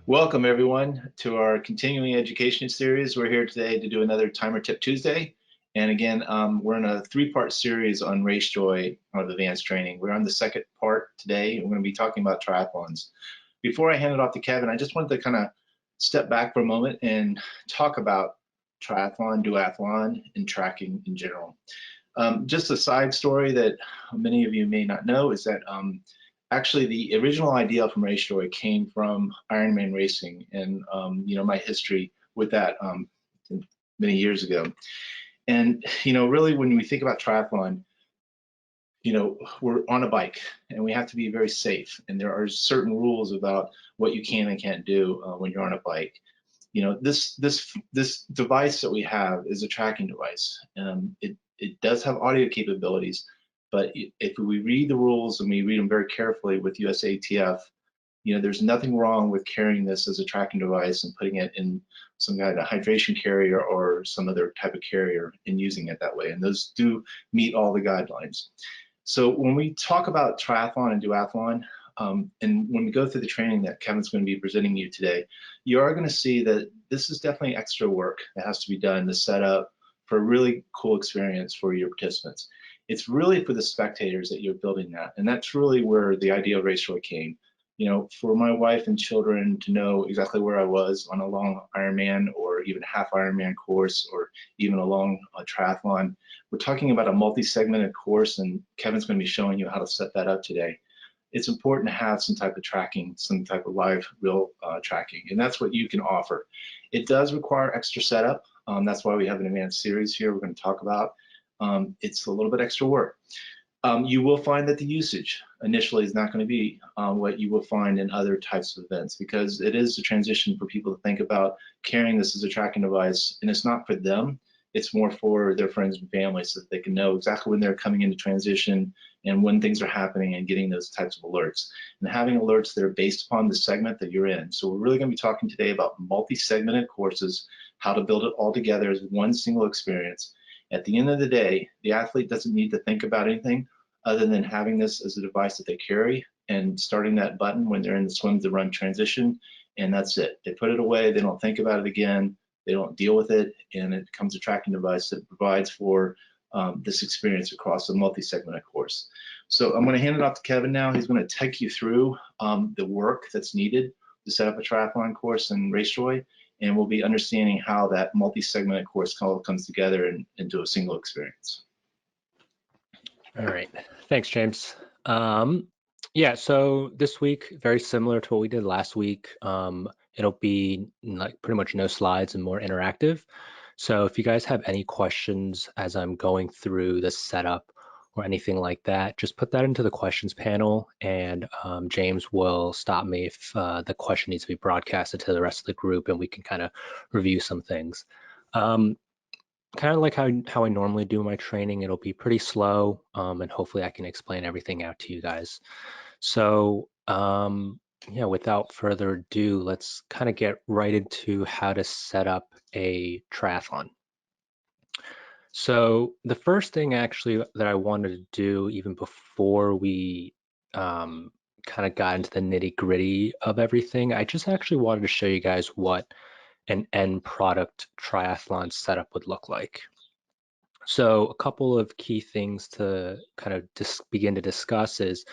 Welcome everyone to our continuing education series. We're here today to do another Timer Tip Tuesday. And again, we're in a three-part series on RaceJoy of advanced training. We're on the second part today, and we're going to be talking about triathlons. Before I hand it off to Kevin, I just wanted to kind of step back for a moment and talk about triathlon, duathlon, and tracking in general. Just a side story that many of you may not know is that actually, the original idea from RaceJoy came from Ironman racing, and my history with that many years ago. And really, when we think about triathlon, we're on a bike, and we have to be very safe. And there are certain rules about what you can and can't do when you're on a bike. This device that we have is a tracking device. It does have audio capabilities. But if we read the rules and we read them very carefully with USATF, there's nothing wrong with carrying this as a tracking device and putting it in some kind of hydration carrier or some other type of carrier and using it that way. And those do meet all the guidelines. So when we talk about triathlon and duathlon, and when we go through the training that Kevin's going to be presenting you today, you are going to see that this is definitely extra work that has to be done to set up for a really cool experience for your participants. It's really for the spectators that you're building that. And that's really where the idea of RaceJoy came. For my wife and children to know exactly where I was on a long Ironman or even half Ironman course or even a long triathlon. We're talking about a multi-segmented course, and Kevin's going to be showing you how to set that up today. It's important to have some type of tracking, some type of live real tracking, and that's what you can offer. It does require extra setup. That's why we have an advanced series here we're going to talk about. It's a little bit extra work. You will find that the usage initially is not going to be what you will find in other types of events, because it is a transition for people to think about carrying this as a tracking device, and it's not for them. It's more for their friends and family so that they can know exactly when they're coming into transition and when things are happening and getting those types of alerts. And having alerts that are based upon the segment that you're in. So we're really going to be talking today about multi-segmented courses, how to build it all together as one single experience. At the end of the day, the athlete doesn't need to think about anything other than having this as a device that they carry and starting that button when they're in the swim to run transition, and that's it. They put it away, they don't think about it again, they don't deal with it, and it becomes a tracking device that provides for this experience across a multi-segmented course. So I'm going to hand it off to Kevin now. He's going to take you through the work that's needed to set up a triathlon course in RaceJoy, and we'll be understanding how that multi-segmented course comes together into a single experience. All right, thanks, James. Yeah, so this week, very similar to what we did last week. It'll be like pretty much no slides and more interactive. So if you guys have any questions as I'm going through the setup or anything like that, just put that into the questions panel, and James will stop me if the question needs to be broadcasted to the rest of the group, and we can kind of review some things. Kind of like how I normally do my training, it'll be pretty slow, and hopefully I can explain everything out to you guys. So yeah, without further ado, let's kind of get right into how to set up a triathlon. So the first thing actually that I wanted to do even before we kind of got into the nitty gritty of everything, I just actually wanted to show you guys what an end product triathlon setup would look like. So a couple of key things to kind of begin to discuss is,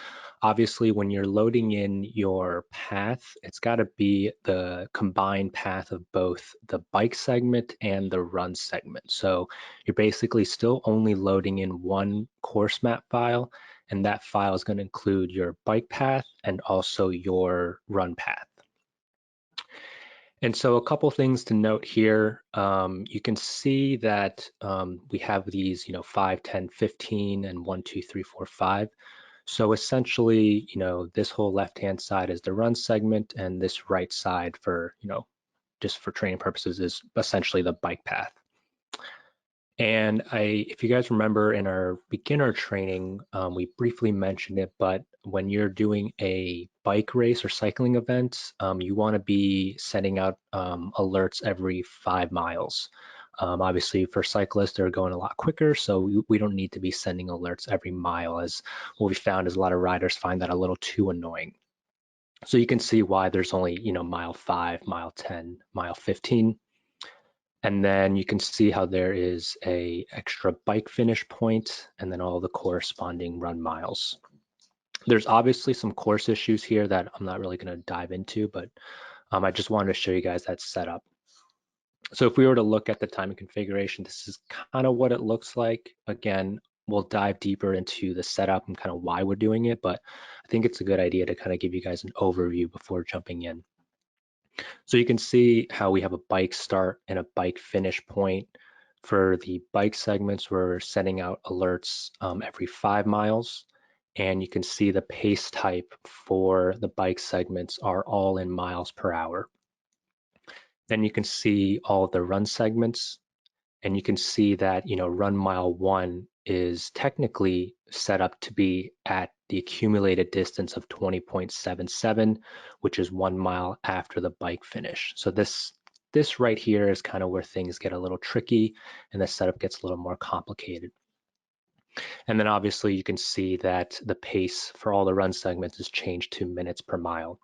obviously when you're loading in your path, it's got to be the combined path of both the bike segment and the run segment. So you're basically still only loading in one course map file, and that file is going to include your bike path and also your run path. And so a couple things to note here. You can see that we have these, 5, 10, 15, and 1, 2, 3, 4, 5. So essentially, this whole left-hand side is the run segment, and this right side for, just for training purposes, is essentially the bike path. And if you guys remember in our beginner training, we briefly mentioned it, but when you're doing a bike race or cycling event, you want to be sending out alerts every 5 miles. Obviously for cyclists, they're going a lot quicker, so we don't need to be sending alerts every mile, as what we found is a lot of riders find that a little too annoying. So you can see why there's only, mile 5, mile 10, mile 15. And then you can see how there is a extra bike finish point and then all the corresponding run miles. There's obviously some course issues here that I'm not really going to dive into, but I just wanted to show you guys that setup. So if we were to look at the timing configuration, this is kind of what it looks like. Again, we'll dive deeper into the setup and kind of why we're doing it, but I think it's a good idea to kind of give you guys an overview before jumping in. So you can see how we have a bike start and a bike finish point. For the bike segments, we're sending out alerts every 5 miles. And you can see the pace type for the bike segments are all in miles per hour. Then you can see all of the run segments, and you can see that, run mile 1 is technically set up to be at the accumulated distance of 20.77, which is 1 mile after the bike finish. So this right here is kind of where things get a little tricky and the setup gets a little more complicated. And then obviously you can see that the pace for all the run segments is changed to minutes per mile.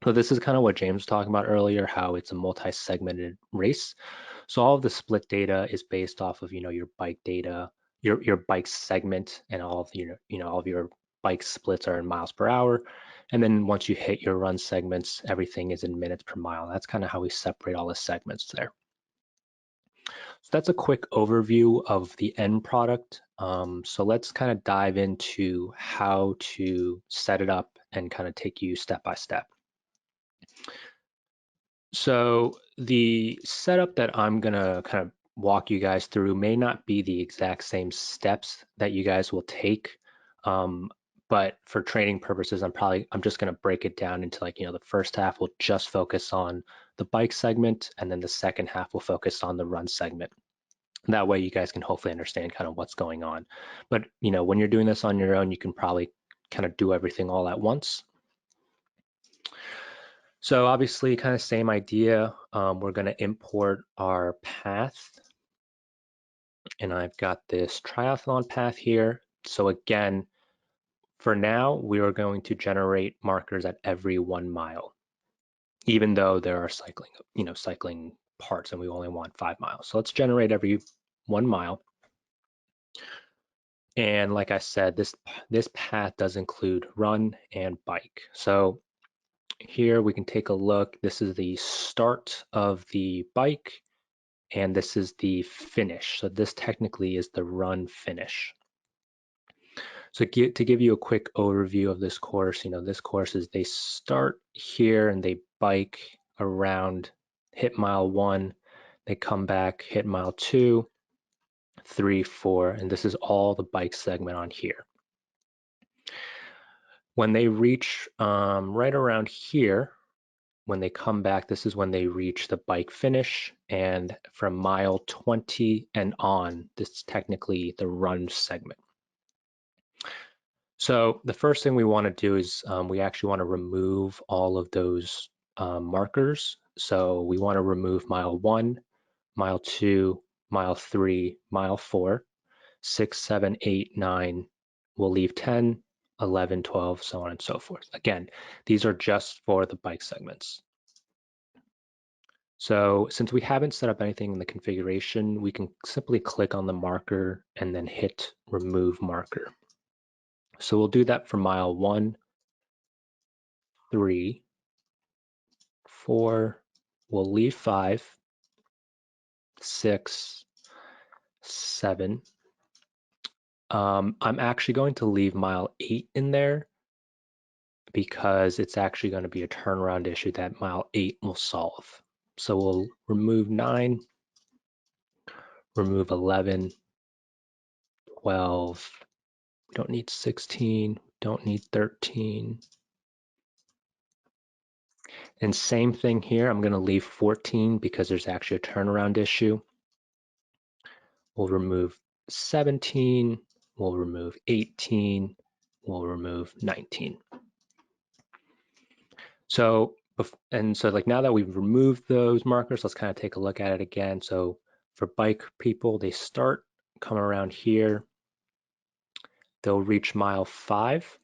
So this is kind of what James was talking about earlier, how it's a multi-segmented race. So all of the split data is based off of, your bike data, your bike segment, and all of all of your bike splits are in miles per hour. And then once you hit your run segments, everything is in minutes per mile. That's kind of how we separate all the segments there. So that's a quick overview of the end product. So let's kind of dive into how to set it up and kind of take you step by step. So the setup that I'm gonna kind of walk you guys through may not be the exact same steps that you guys will take, but for training purposes, I'm just gonna break it down into the first half will just focus on the bike segment, and then the second half will focus on the run segment. That way you guys can hopefully understand kind of what's going on. But when you're doing this on your own, you can probably kind of do everything all at once. So obviously kind of same idea. We're going to import our path, and I've got this triathlon path here. So again, for now, we are going to generate markers at every 1 mile, even though there are cycling parts and we only want 5 miles. So let's generate every 1 mile. And like I said, this path does include run and bike. So here we can take a look. This is the start of the bike, and this is the finish. So this technically is the run finish. So to give you a quick overview of this course, this course is they start here and they bike around, hit mile 1, they come back, hit mile 2, 3, 4, and this is all the bike segment on here. When they reach right around here, when they come back, this is when they reach the bike finish, and from mile 20 and on, this is technically the run segment. So the first thing we want to do is we actually want to remove all of those markers. So we want to remove mile 1, mile 2, mile 3, mile 4, 6, 7, 8, 9. We'll leave 10, 11, 12, so on and so forth. Again, these are just for the bike segments. So since we haven't set up anything in the configuration, we can simply click on the marker and then hit remove marker. So we'll do that for mile 1, 3, 4, we'll leave 5, 6, 7. I'm actually going to leave mile 8 in there because it's actually going to be a turnaround issue that mile 8 will solve. So we'll remove 9, remove 11, 12, we don't need 16, don't need 13. And same thing here, I'm going to leave 14 because there's actually a turnaround issue. We'll remove 17, we'll remove 18, we'll remove 19. So now that we've removed those markers, let's kind of take a look at it again. So for bike people, they come around here, they'll reach mile 5,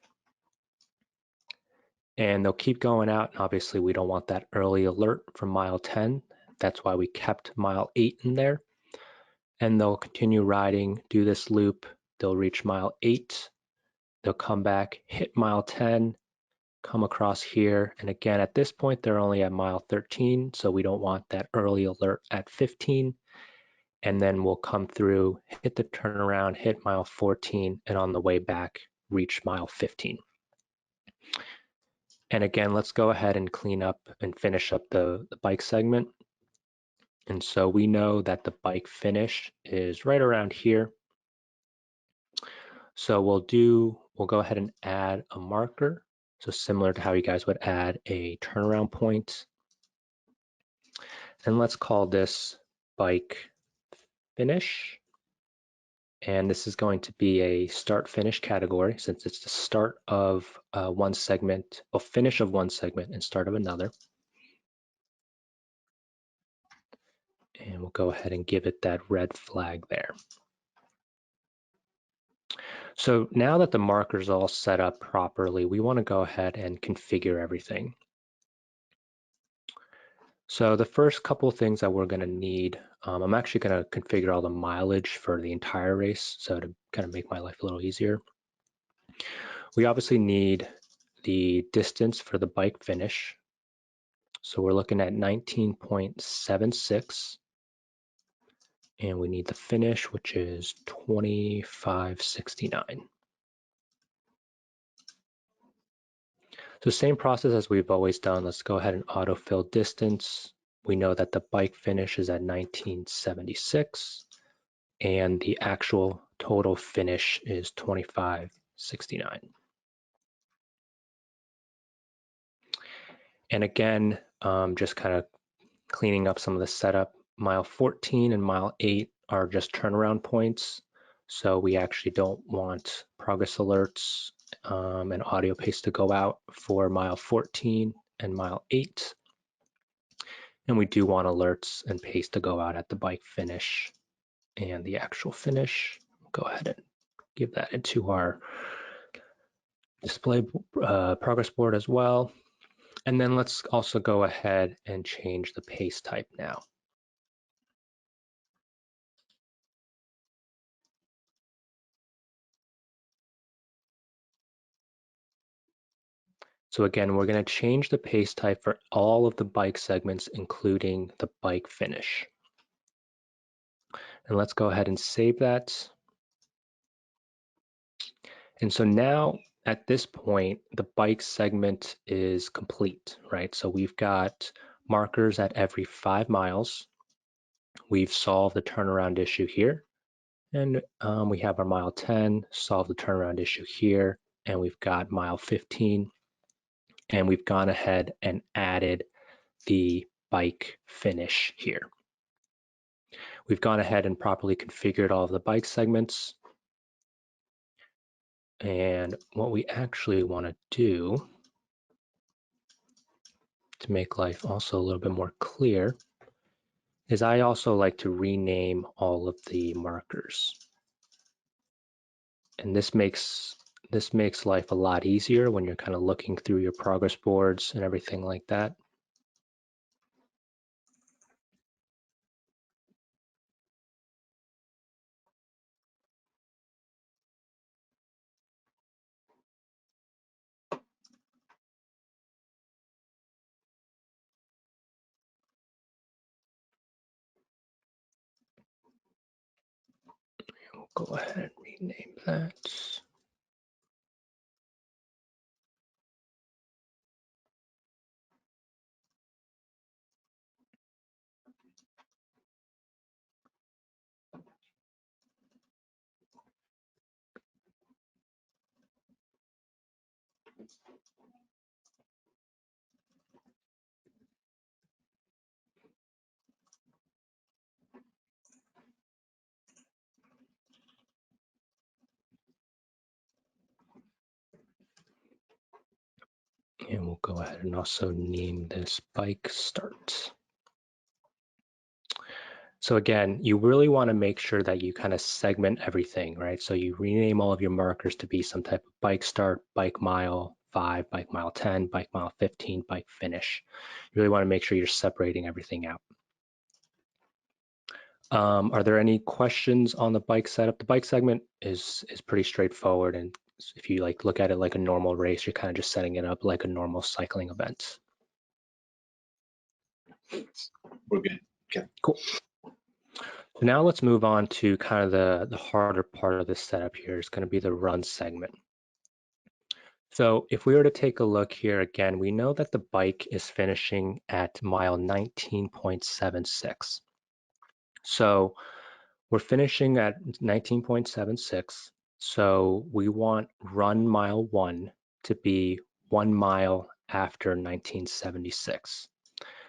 And they'll keep going out. And obviously, we don't want that early alert from mile 10. That's why we kept mile 8 in there. And they'll continue riding, do this loop. They'll reach mile 8. They'll come back, hit mile 10, come across here. And again, at this point, they're only at mile 13. So we don't want that early alert at 15. And then we'll come through, hit the turnaround, hit mile 14, and on the way back, reach mile 15. And again, let's go ahead and clean up and finish up the bike segment. And so we know that the bike finish is right around here. So we'll go ahead and add a marker. So similar to how you guys would add a turnaround point. And let's call this bike finish. And this is going to be a start finish category since it's the start of one segment, or finish of one segment and start of another. And we'll go ahead and give it that red flag there. So now that the marker's all set up properly, we want to go ahead and configure everything. So the first couple of things that we're going to need, I'm actually going to configure all the mileage for the entire race, so to kind of make my life a little easier. We obviously need the distance for the bike finish. So we're looking at 19.76. And we need the finish, which is 25.69. So same process as we've always done. Let's go ahead and autofill distance. We know that the bike finish is at 1976 and the actual total finish is 25.69. And again, just kind of cleaning up some of the setup. Mile 14 and mile 8 are just turnaround points. So we actually don't want progress alerts and audio pace to go out for mile 14 and mile 8. And we do want alerts and pace to go out at the bike finish and the actual finish. We'll go ahead and give that into our display progress board as well. And then let's also go ahead and change the pace type now. So again, we're going to change the pace type for all of the bike segments, including the bike finish. And let's go ahead and save that. And so now at this point, the bike segment is complete, right? So we've got markers at every 5 miles. We've solved the turnaround issue here. And we have our mile 10, solved the turnaround issue here. And we've got mile 15. And we've gone ahead and added the bike finish here. We've gone ahead and properly configured all of the bike segments. And what we actually want to do to make life also a little bit more clear is I also like to rename all of the markers. And this makes life a lot easier when you're kind of looking through your progress boards and everything like that. We'll go ahead and rename that. And we'll go ahead and also name this bike start. So again, you really want to make sure that you kind of segment everything, right? So you rename all of your markers to be some type of bike start, bike mile, 5, bike mile 10, bike mile 15, bike finish. You really want to make sure you're separating everything out. Are there any questions on the bike setup? The bike segment is pretty straightforward, and if you like look at it like a normal race, you're kind of just setting it up like a normal cycling event. We're good. Okay. Cool. So now let's move on to kind of the harder part of this setup here. Is going to be the run segment. So if we were to take a look here again, we know that the bike is finishing at mile 19.76. So we're finishing at 19.76. So we want run mile 1 to be 1 mile after 1976.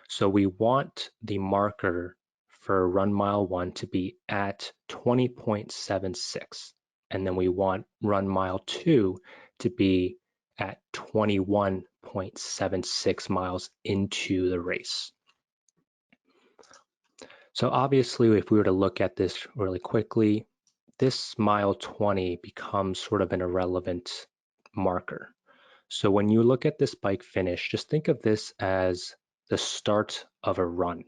So we want the marker for run mile 1 to be at 20.76. And then we want run mile 2 to be at 21.76 miles into the race. So obviously, if we were to look at this really quickly, this mile 20 becomes sort of an irrelevant marker. So when you look at this bike finish, just think of this as the start of a run,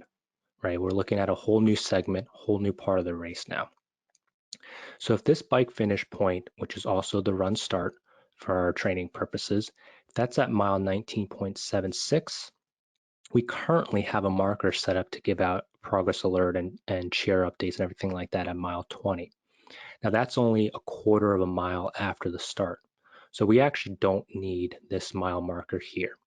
right? We're looking at a whole new segment, whole new part of the race now. So if this bike finish point, which is also the run start for our training purposes, that's at mile 19.76, we currently have a marker set up to give out progress alert and cheer updates and everything like that at mile 20. Now that's only a quarter of a mile after the start. So we actually don't need this mile marker here.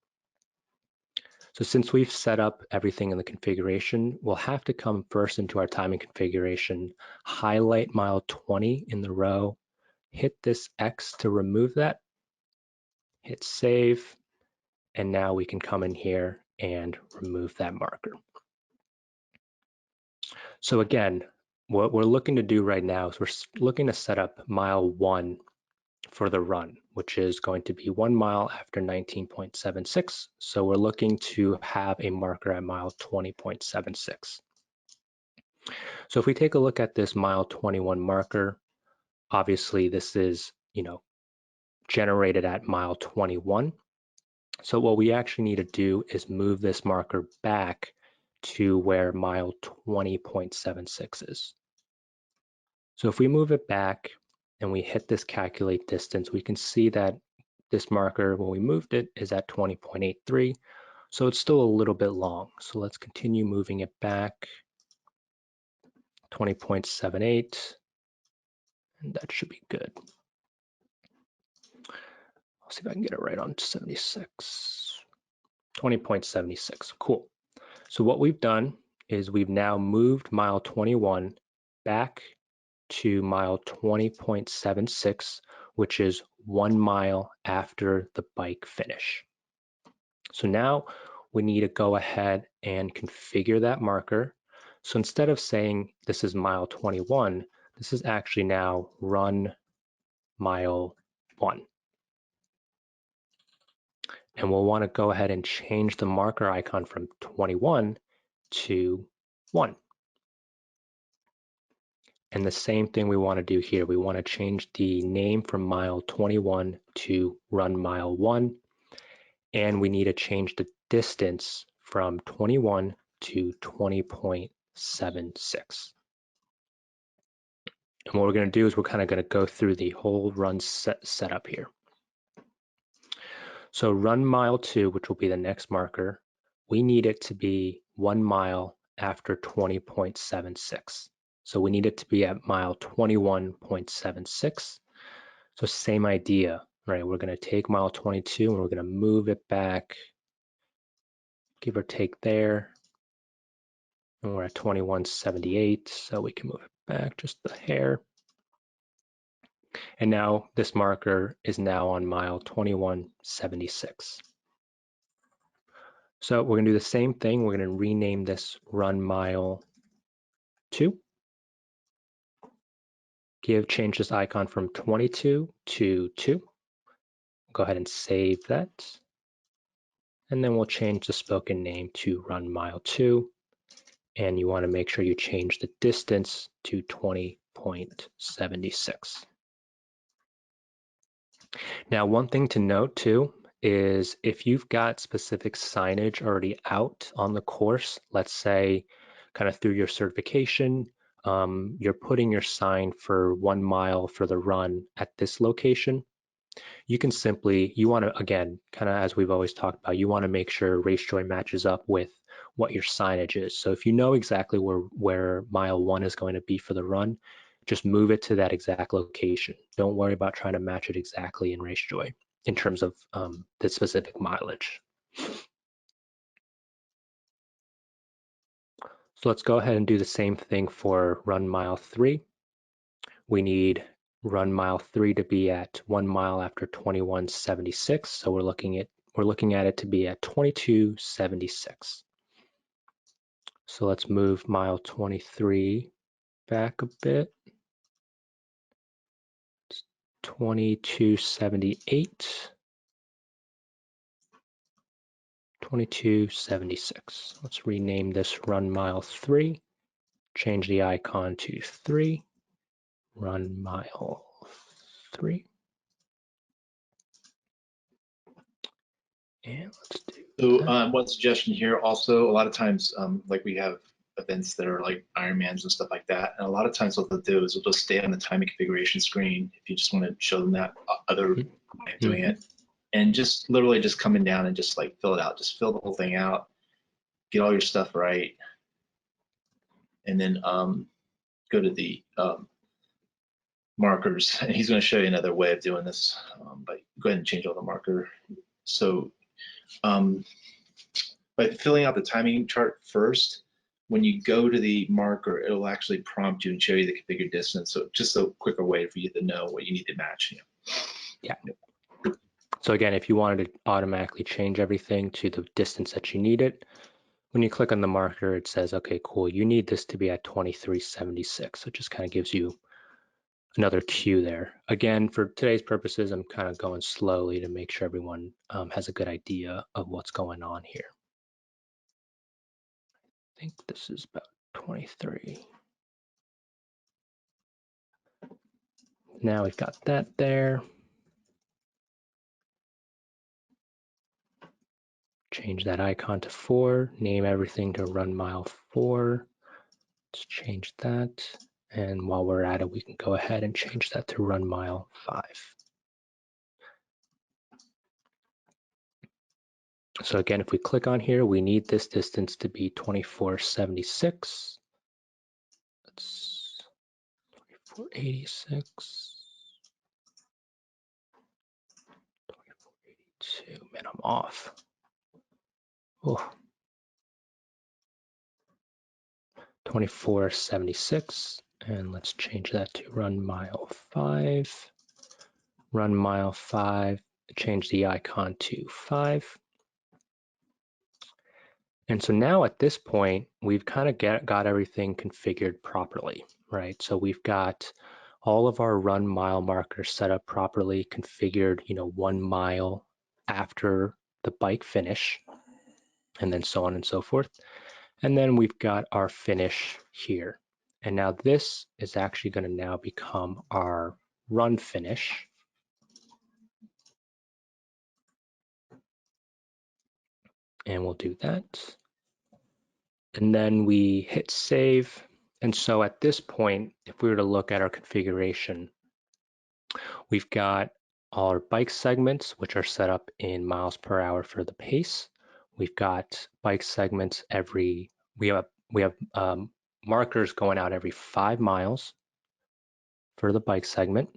So since we've set up everything in the configuration, we'll have to come first into our timing configuration, highlight mile 20 in the row, hit this X to remove that, hit save, and now we can come in here and remove that marker. So again, what we're looking to do right now is we're looking to set up mile 1 for the run, which is going to be 1 mile after 19.76. So we're looking to have a marker at mile 20.76. So if we take a look at this mile 21 marker, obviously this is, generated at mile 21. So what we actually need to do is move this marker back to where mile 20.76 is. So if we move it back and we hit this calculate distance, we can see that this marker, when we moved it, is at 20.83. So it's still a little bit long. So let's continue moving it back, 20.78, and that should be good. I'll see if I can get it right on 76, 20.76, cool. So what we've done is we've now moved mile 21 back to mile 20.76, which is 1 mile after the bike finish. So now we need to go ahead and configure that marker. So instead of saying this is mile 21, this is actually now run mile 1. And we'll want to go ahead and change the marker icon from 21 to 1. And the same thing we want to do here. We want to change the name from mile 21 to run mile 1. And we need to change the distance from 21 to 20.76. And what we're going to do is we're kind of going to go through the whole run setup here. So run mile 2, which will be the next marker, we need it to be 1 mile after 20.76. So we need it to be at mile 21.76. So same idea, right? We're going to take mile 22 and we're going to move it back, give or take there. And we're at 21.78, so we can move it back just a hair. And now this marker is now on mile 21.76. So we're going to do the same thing. We're going to rename this run mile 2. Change this icon from 22 to 2. Go ahead and save that. And then we'll change the spoken name to run mile 2. And you want to make sure you change the distance to 20.76. Now, one thing to note too is if you've got specific signage already out on the course, let's say kind of through your certification, you're putting your sign for 1 mile for the run at this location. You can simply, you want to, again, kind of as we've always talked about, you want to make sure RaceJoy matches up with what your signage is. So if you know exactly where mile 1 is going to be for the run, just move it to that exact location. Don't worry about trying to match it exactly in RaceJoy in terms of the specific mileage. So let's go ahead and do the same thing for run mile 3. We need run mile 3 to be at 1 mile after 21:76. So we're looking at it to be at 22:76. So let's move mile 23 back a bit. It's 22:78. 22:76. Let's rename this run mile 3. Change the icon to 3. Run mile 3. And let's do So one suggestion here also, a lot of times, like we have events that are like Ironmans and stuff like that, and a lot of times what they'll do is they'll just stay on the timing configuration screen if you just want to show them that other way of doing it, and just literally just coming down and just like fill it out, just fill the whole thing out, get all your stuff right, and then go to the markers. And he's going to show you another way of doing this, but go ahead and change all the marker. So by filling out the timing chart first, when you go to the marker, it'll actually prompt you and show you the configured distance. So just a quicker way for you to know what you need to match. Yeah. So again, if you wanted to automatically change everything to the distance that you need it, when you click on the marker, it says, okay, cool, you need this to be at 23:76. So it just kind of gives you another cue there. Again, for today's purposes, I'm kind of going slowly to make sure everyone has a good idea of what's going on here. I think this is about 23. Now we've got that there. Change that icon to 4, name everything to run mile 4. Let's change that. And while we're at it, we can go ahead and change that to run mile 5. So again, if we click on here, we need this distance to be 24:76. That's 24:86. 24:82. Man, I'm off. Oh. 24:76. And let's change that to run mile 5. Run mile 5. Change the icon to 5. And so now at this point, we've kind of got everything configured properly, right? So we've got all of our run mile markers set up properly, configured, 1 mile after the bike finish, and then so on and so forth. And then we've got our finish here. And now this is actually going to now become our run finish. And we'll do that. And then we hit save. And so at this point, if we were to look at our configuration, we've got all our bike segments, which are set up in miles per hour for the pace. We've got bike segments we have markers going out every 5 miles for the bike segment.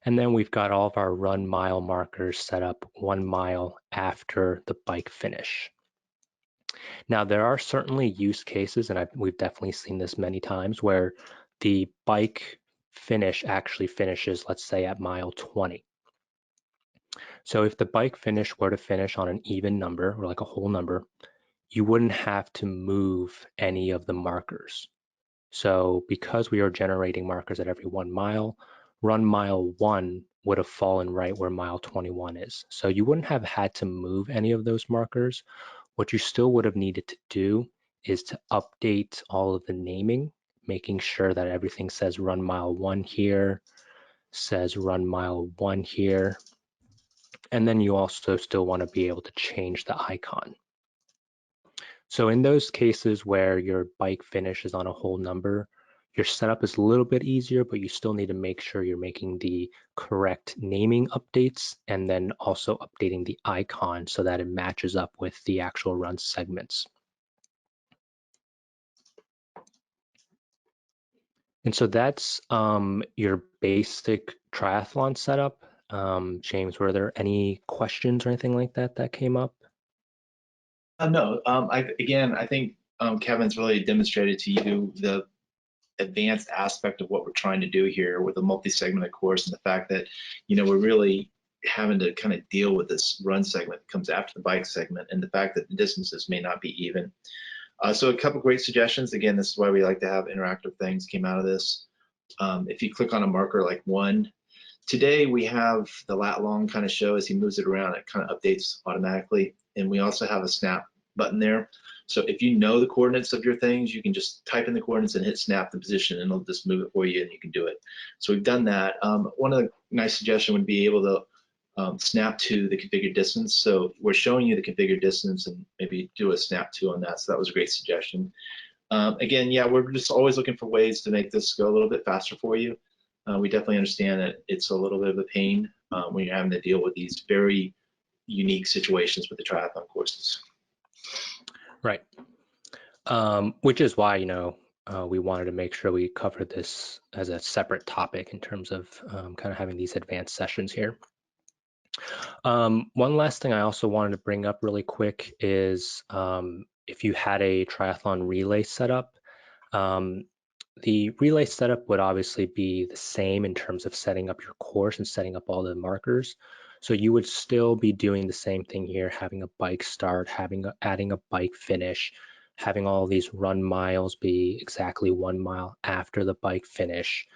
And then we've got all of our run mile markers set up 1 mile after the bike finish. Now, there are certainly use cases, and we've definitely seen this many times, where the bike finish actually finishes, let's say, at mile 20. So if the bike finish were to finish on an even number, or like a whole number, you wouldn't have to move any of the markers. So because we are generating markers at every 1 mile, run mile 1 would have fallen right where mile 21 is. So you wouldn't have had to move any of those markers. What you still would have needed to do is to update all of the naming, making sure that everything says run mile 1 here, says run mile 1 here, And then you also still want to be able to change the icon. So in those cases where your bike finish is on a whole number, your setup is a little bit easier, but you still need to make sure you're making the correct naming updates and then also updating the icon so that it matches up with the actual run segments. And so that's your basic triathlon setup. James, were there any questions or anything like that that came up? No, I think Kevin's really demonstrated to you the advanced aspect of what we're trying to do here with a multi-segmented course, and the fact that, we're really having to kind of deal with this run segment that comes after the bike segment, and the fact that the distances may not be even. So a couple great suggestions. Again, this is why we like to have interactive things came out of this. If you click on a marker like 1, today we have the lat long kind of show. As he moves it around, it kind of updates automatically. And we also have a snap button there. So if you know the coordinates of your things, you can just type in the coordinates and hit snap the position, and it'll just move it for you, and you can do it. So we've done that. One of the nice suggestions would be able to snap to the configured distance. So we're showing you the configured distance, and maybe do a snap to on that. So that was a great suggestion. Again, yeah, we're just always looking for ways to make this go a little bit faster for you. We definitely understand that it's a little bit of a pain when you're having to deal with these very unique situations with the triathlon courses. Right. Which is why, we wanted to make sure we covered this as a separate topic in terms of kind of having these advanced sessions here. One last thing I also wanted to bring up really quick is if you had a triathlon relay setup, the relay setup would obviously be the same in terms of setting up your course and setting up all the markers. So you would still be doing the same thing here, having a bike start, adding a bike finish, having all these run miles be exactly 1 mile after the bike finish.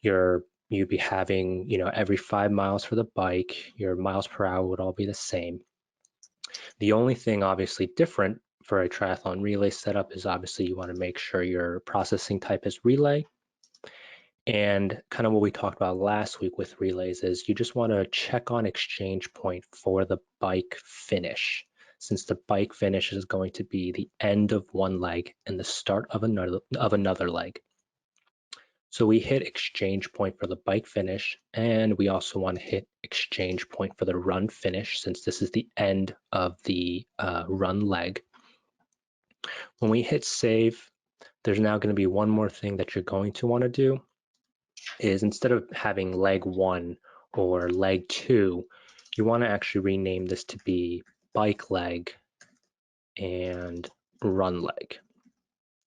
You'd be having, every 5 miles for the bike, your miles per hour would all be the same. The only thing obviously different for a triathlon relay setup is obviously you want to make sure your processing type is relay. And kind of what we talked about last week with relays is you just want to check on exchange point for the bike finish, since the bike finish is going to be the end of one leg and the start of another leg. So we hit exchange point for the bike finish, and we also want to hit exchange point for the run finish, since this is the end of the run leg. When we hit save, there's now going to be one more thing that you're going to want to do, is instead of having leg 1 or leg 2, you want to actually rename this to be bike leg and run leg.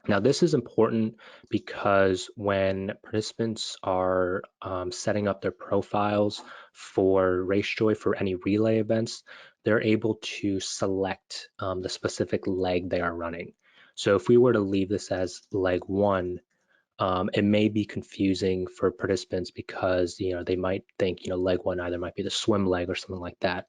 Now, this is important because when participants are setting up their profiles for RaceJoy for any relay events, they're able to select the specific leg they are running. So if we were to leave this as leg 1, it may be confusing for participants because they might think leg 1 either might be the swim leg or something like that,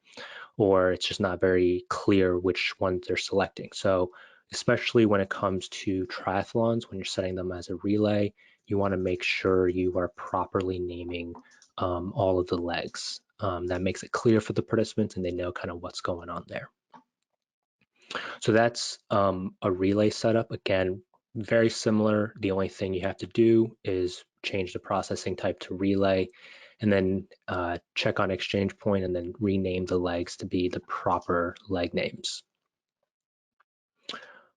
or it's just not very clear which ones they're selecting. So especially when it comes to triathlons, when you're setting them as a relay, you want to make sure you are properly naming all of the legs. That makes it clear for the participants and they know kind of what's going on there. So that's a relay setup. Again, very similar. The only thing you have to do is change the processing type to relay, and then check on exchange point, and then rename the legs to be the proper leg names.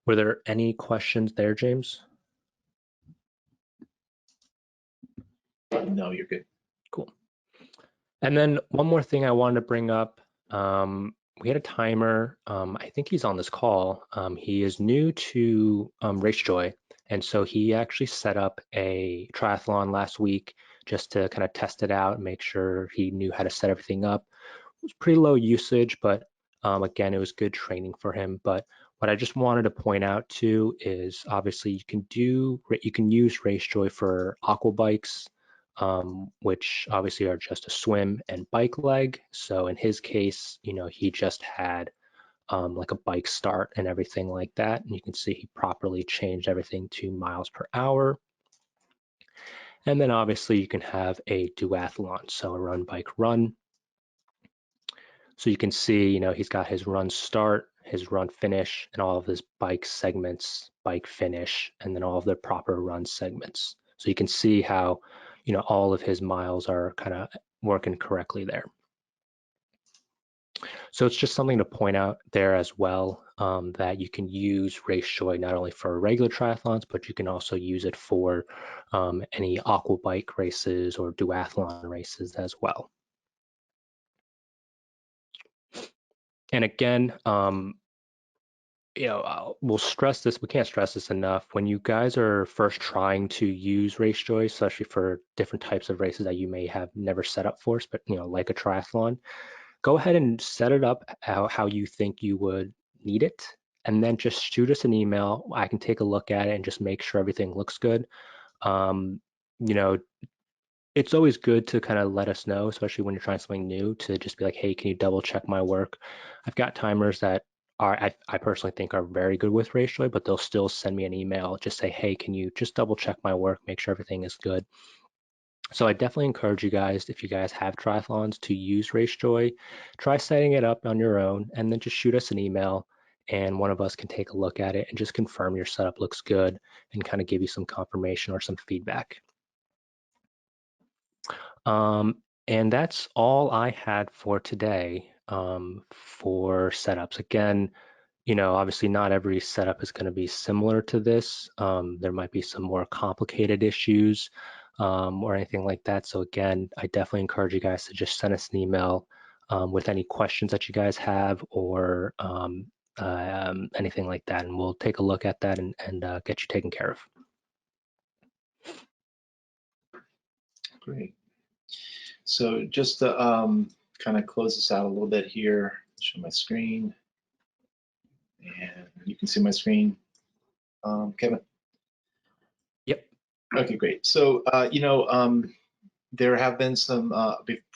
Were there any questions there, James? No, you're good. Cool. And then one more thing I wanted to bring up. We had a timer. I think he's on this call. He is new to RaceJoy, and so he actually set up a triathlon last week just to kind of test it out, make sure he knew how to set everything up. It was pretty low usage, but again, it was good training for him. But what I just wanted to point out too is obviously you can use RaceJoy for aqua bikes, which obviously are just a swim and bike leg. So in his case, he just had like a bike start and everything like that. And you can see he properly changed everything to miles per hour. And then obviously you can have a duathlon, so a run, bike, run. So you can see, you know, he's got his run start, his run finish, and all of his bike segments, bike finish, and then all of the proper run segments. So you can see how, you know, all of his miles are kind of working correctly there. So it's just something to point out there as well, that you can use RaceJoy not only for regular triathlons, but you can also use it for any aqua bike races or duathlon races as well. And again, you know, we'll stress this, we can't stress this enough. When you guys are first trying to use RaceJoy, especially for different types of races that you may have never set up for, but you know, like a triathlon, go ahead and set it up how you think you would need it, and then just shoot us an email. I can take a look at it and just make sure everything looks good. You know, it's always good to kind of let us know, especially when you're trying something new, to just be like, hey, can you double check my work? I've got timers that are, I personally think are very good with RaceJoy, but they'll still send me an email, just say, hey, can you just double check my work, make sure everything is good. So I definitely encourage you guys, if you guys have triathlons, to use RaceJoy. Try setting it up on your own, and then just shoot us an email, and one of us can take a look at it and just confirm your setup looks good and kind of give you some confirmation or some feedback. And that's all I had for today for setups. Again, you know, obviously not every setup is going to be similar to this. There might be some more complicated issues or anything like that. So again, I definitely encourage you guys to just send us an email with any questions that you guys have, or anything like that, and we'll take a look at that and get you taken care of. Great. So just to kind of close this out a little bit here, show my screen, and you can see my screen, Kevin. Yep. Okay, great. So you know, there have been some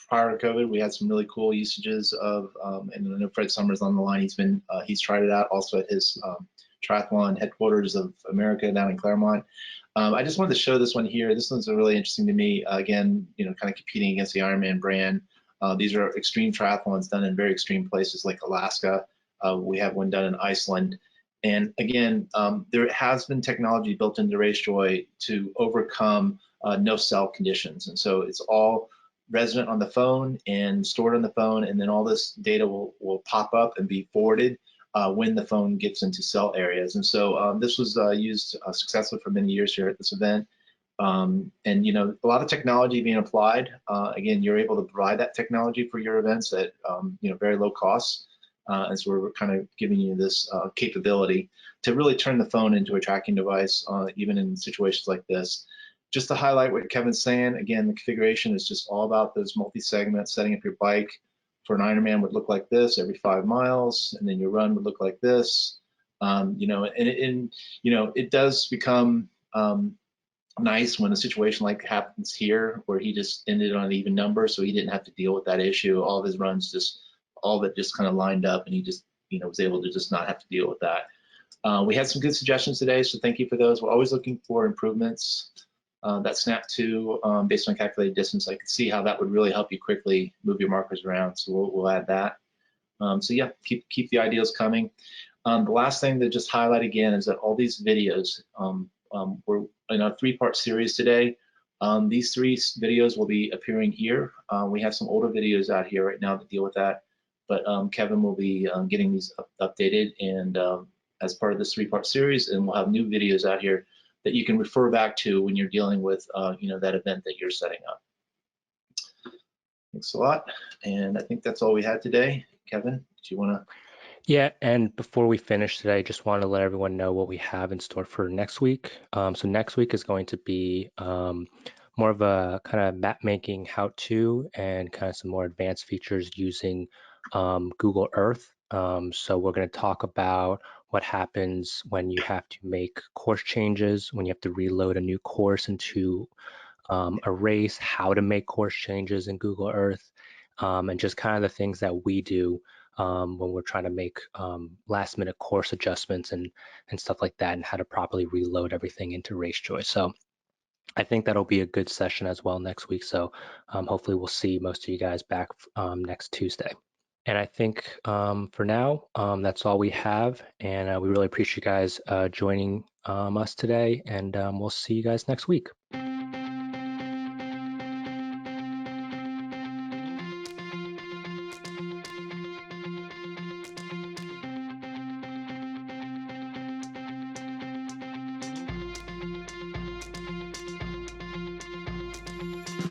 prior to COVID, we had some really cool usages of, and I know Fred Summers on the line. He's tried it out also at his triathlon headquarters of America down in Claremont. I just wanted to show this one here. This one's really interesting to me. Again, you know, kind of competing against the Ironman brand. These are extreme triathlons done in very extreme places like Alaska. We have one done in Iceland. And again, there has been technology built into RaceJoy to overcome no-cell conditions. And so it's all resident on the phone and stored on the phone, and then all this data will pop up and be forwarded when the phone gets into cell areas. And so this was used successfully for many years here at this event. And you know, a lot of technology being applied. Again, you're able to provide that technology for your events at you know, very low costs. And so we're kind of giving you this capability to really turn the phone into a tracking device, even in situations like this. Just to highlight what Kevin's saying, again, the configuration is just all about those multi-segments. Setting up your bike for an Ironman would look like this every 5 miles, and then your run would look like this. You know, and you know, it does become nice when a situation like happens here, where he just ended on an even number, so he didn't have to deal with that issue. All of his runs all of it just kind of lined up, and he just, you know, was able to just not have to deal with that. We had some good suggestions today, so thank you for those. We're always looking for improvements. That snap to based on calculated distance, I could see how that would really help you quickly move your markers around. So we'll add that. So yeah, keep the ideas coming. The last thing to just highlight again is that all these videos, we're in a 3-part series today. These 3 videos will be appearing here. We have some older videos out here right now to deal with that, but Kevin will be getting these updated and as part of this 3-part series, and we'll have new videos out here that you can refer back to when you're dealing with you know, that event that you're setting up. Thanks a lot, and I think that's all we had today. Kevin, do you want to? Yeah, and before we finish today, just want to let everyone know what we have in store for next week. So next week is going to be more of a kind of map making how-to and kind of some more advanced features using Google Earth. So we're going to talk about what happens when you have to make course changes, when you have to reload a new course into a race, how to make course changes in Google Earth, and just kind of the things that we do when we're trying to make last minute course adjustments and stuff like that, and how to properly reload everything into RaceJoy. So I think that'll be a good session as well next week. So hopefully we'll see most of you guys back next Tuesday. And I think for now, that's all we have. And we really appreciate you guys joining us today. And we'll see you guys next week.